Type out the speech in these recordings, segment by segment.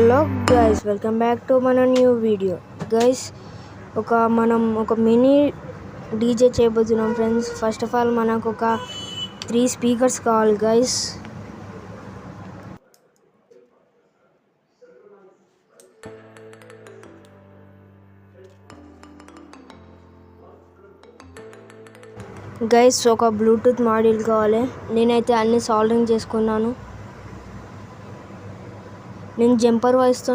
Hello guys, welcome back to మన new video. Guys, మనం ఒక మినీ డీజే చేయబోతున్నాం ఫ్రెండ్స్. ఫస్ట్ ఆఫ్ ఆల్ మనకు ఒక 3 స్పీకర్స్ కావాలి గైస్. గైస్, ఒక బ్లూటూత్ మాడ్యూల్ కావాలి. నేనైతే అన్ని సాల్డరింగ్ చేసుకున్నాను. నేను జంపర్ వైస్తో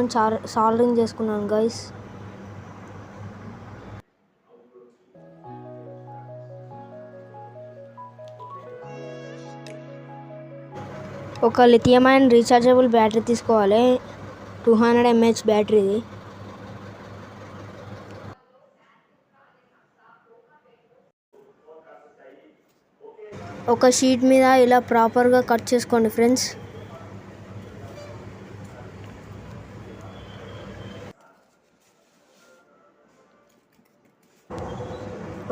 సాల్డరింగ్ చేసుకున్నాను గైస్. ఒక లిథియం అయన్ రీఛార్జబుల్ బ్యాటరీ తీసుకోవాలి, 200 mAh బ్యాటరీది. ఒక షీట్ మీద ఇలా ప్రాపర్గా కట్ చేసుకోండి ఫ్రెండ్స్.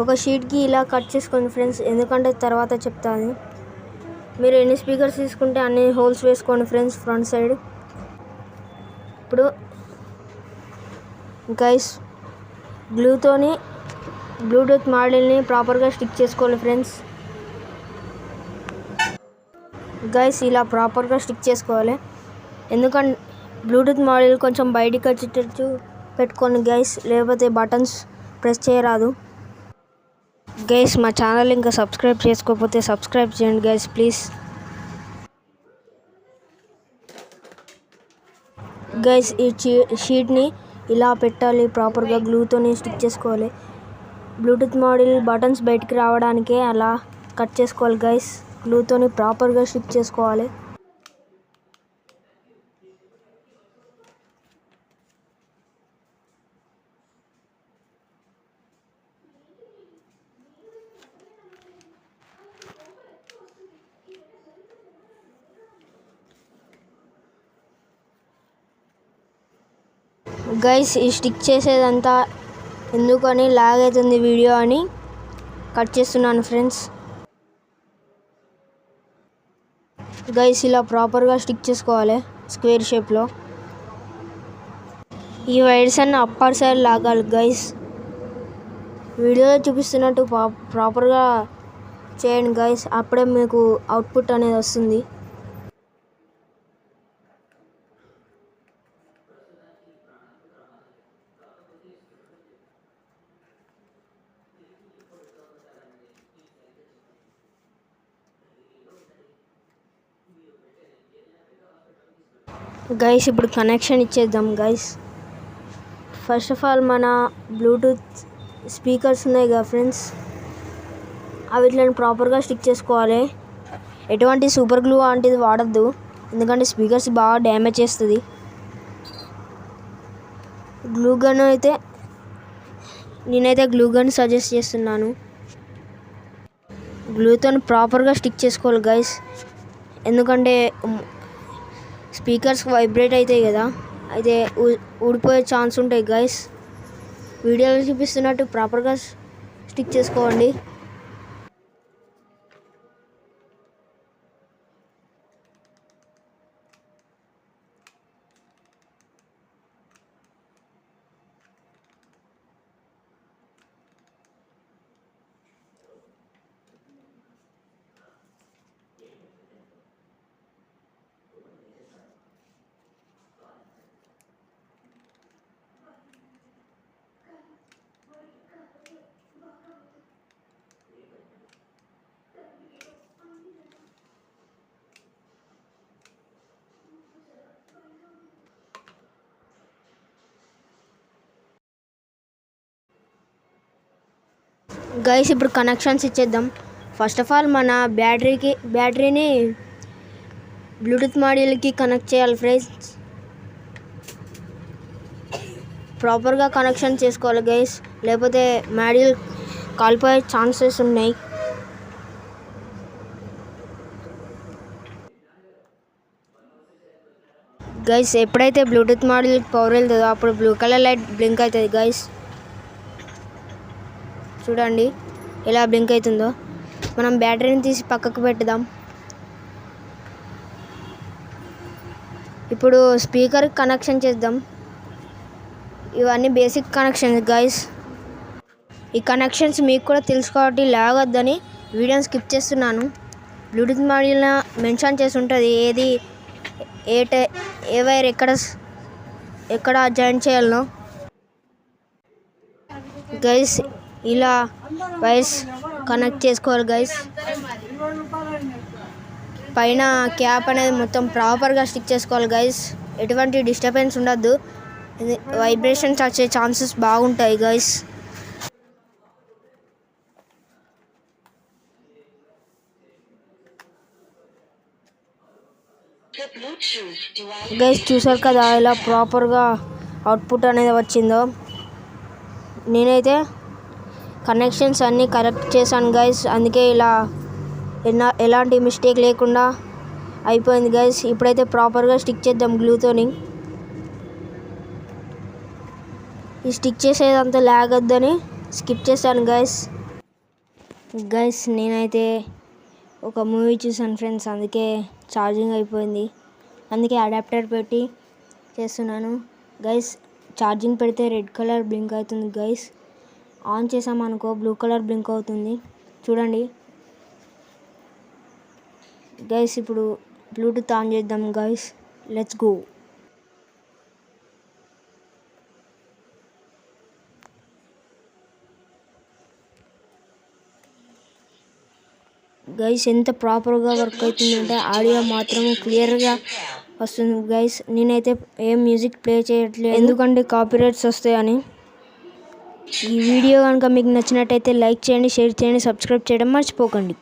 ఒక షీట్కి ఇలా కట్ చేసుకోండి ఫ్రెండ్స్, ఎందుకంటే తర్వాత చెప్తాను. మీరు ఎన్ని స్పీకర్స్ తీసుకుంటే అన్ని హోల్స్ వేసుకోండి ఫ్రెండ్స్ ఫ్రంట్ సైడ్. ఇప్పుడు గైస్, గ్లూతోని బ్లూటూత్ మాడ్యూల్ని ప్రాపర్గా స్టిక్ చేసుకోవాలి ఫ్రెండ్స్. గైస్, ఇలా ప్రాపర్గా స్టిక్ చేసుకోవాలి, ఎందుకంటే బ్లూటూత్ మాడ్యూల్ కొంచెం బయటికి వచ్చేటట్టు పెట్టుకోండి గైస్, లేకపోతే బటన్స్ ప్రెస్ చేయరాదు. గైస్, మా ఛానల్ ఇంకా సబ్స్క్రైబ్ చేసుకోకపోతే సబ్స్క్రైబ్ చేయండి గైస్ ప్లీజ్. గైస్, ఈ షీట్ని ఇలా పెట్టాలి, ప్రాపర్గా గ్లూతోని స్టిక్ చేసుకోవాలి. బ్లూటూత్ మాడ్యూల్ బటన్స్ బయటికి రావడానికే అలా కట్ చేసుకోవాలి గైస్. గ్లూతోని ప్రాపర్గా స్టిక్ చేసుకోవాలి. గైస్, ఈ స్టిక్ చేసేదంతా ఎందుకని లాగ్ అవుతుంది వీడియో అని కట్ చేస్తున్నాను ఫ్రెండ్స్. గైస్, ఇలా ప్రాపర్గా స్టిక్ చేసుకోవాలి స్క్వేర్ షేప్లో. ఈ వైర్స్ అన్ని అప్పర్ సైడ్ లాగాలి గైస్. వీడియోలో చూపిస్తున్నట్టు ప్రాపర్గా చేయండి గైస్, అప్పుడే మీకు అవుట్పుట్ అనేది వస్తుంది. గైస్, ఇప్పుడు కనెక్షన్ ఇచ్చేద్దాం గైస్. ఫస్ట్ ఆఫ్ ఆల్ మన బ్లూటూత్ స్పీకర్స్ ఉన్నాయి కదా ఫ్రెండ్స్, వీటిని ప్రాపర్గా స్టిక్ చేసుకోవాలి. ఎటువంటి సూపర్ గ్లూ లాంటిది వాడద్దు, ఎందుకంటే స్పీకర్స్ బాగా డ్యామేజ్ చేస్తుంది. గ్లూ గన్ నేనైతే గ్లూ గన్ సజెస్ట్ చేస్తున్నాను. గ్లూతో ప్రాపర్గా స్టిక్ చేసుకోవాలి గైస్, ఎందుకంటే స్పీకర్స్ వైబ్రేట్ అవుతాయి కదా, అయితే ఊడిపోయే ఛాన్స్ ఉంటాయి గైస్. వీడియోలో చూపిస్తున్నట్టు ప్రాపర్గా స్టిక్ చేసుకోండి. గైస్, ఇప్పుడు కనెక్షన్స్ ఇచ్చేద్దాం. ఫస్ట్ ఆఫ్ ఆల్ మన బ్యాటరీని బ్లూటూత్ మాడ్యూల్కి కనెక్ట్ చేయాలి ఫ్రెండ్స్. ప్రాపర్గా కనెక్షన్ చేసుకోవాలి గైస్, లేకపోతే మాడ్యూల్ కాలిపోయే ఛాన్సెస్ ఉన్నాయి. గైస్, ఎప్పుడైతే బ్లూటూత్ మాడ్యూల్కి పవర్ వెళ్తుందో అప్పుడు బ్లూ కలర్ లైట్ బ్లింక్ అవుతుంది గైస్. చూడండి ఎలా బ్లింక్ అవుతుందో. మనం బ్యాటరీని తీసి పక్కకు పెడదాం. ఇప్పుడు స్పీకర్ కనెక్షన్ చేద్దాం. ఇవన్నీ బేసిక్ కనెక్షన్స్ గైస్. ఈ కనెక్షన్స్ మీకు కూడా తెలుసు కాబట్టి లాగొద్దని వీడియోని స్కిప్ చేస్తున్నాను. బ్లూటూత్ మాడ్యూల్ మెన్షన్ చేసి ఉంటుంది, ఏది ఏ వైర్ ఎక్కడ జాయిన్ చేయాలనో. గైస్ ఇలా వైర్స్ కనెక్ట్ చేసుకోవాలి గైస్. పైన క్యాప్ అనేది మొత్తం ప్రాపర్గా స్టిక్ చేసుకోవాలి గైస్. ఎటువంటి డిస్టర్బెన్స్ ఉండద్దు, వైబ్రేషన్స్ వచ్చే ఛాన్సెస్ బాగుంటాయి గైస్. గైస్ చూసారు కదా ఇలా ప్రాపర్గా అవుట్పుట్ అనేది వచ్చిందో. నేనైతే కనెక్షన్స్ అన్నీ కరెక్ట్ చేశాను గైస్, అందుకే ఇలా ఎలాంటి మిస్టేక్ లేకుండా అయిపోయింది గైస్. ఇప్పుడైతే ప్రాపర్గా స్టిక్ చేద్దాం గ్లూతోని. ఈ స్టిక్ చేసేదంతా లాగొద్దని స్కిప్ చేశాను గైస్. నేనైతే ఒక మూవీ చూసాను ఫ్రెండ్స్, అందుకే ఛార్జింగ్ అయిపోయింది. అందుకే అడాప్టర్ పెట్టి చేస్తున్నాను గైస్. ఛార్జింగ్ పెడితే రెడ్ కలర్ బ్లింక్ అవుతుంది గైస్. ఆన్ చేసామనుకో బ్లూ కలర్ బ్లింక్ అవుతుంది చూడండి గైస్. ఇప్పుడు బ్లూటూత్ ఆన్ చేద్దాం గైస్. Let's go. గైస్ ఎంత ప్రాపర్గా వర్క్ అవుతుందంటే ఆడియో మాత్రం క్లియర్గా వస్తుంది గైస్. నేనైతే ఏం మ్యూజిక్ ప్లే చేయట్లేదు, ఎందుకంటే కాపీరైట్స్ వస్తాయని. ఈ వీడియో కనుక మీకు నచ్చినట్టయితే లైక్ చేయండి, షేర్ చేయండి, సబ్స్క్రైబ్ చేయడం మర్చిపోకండి.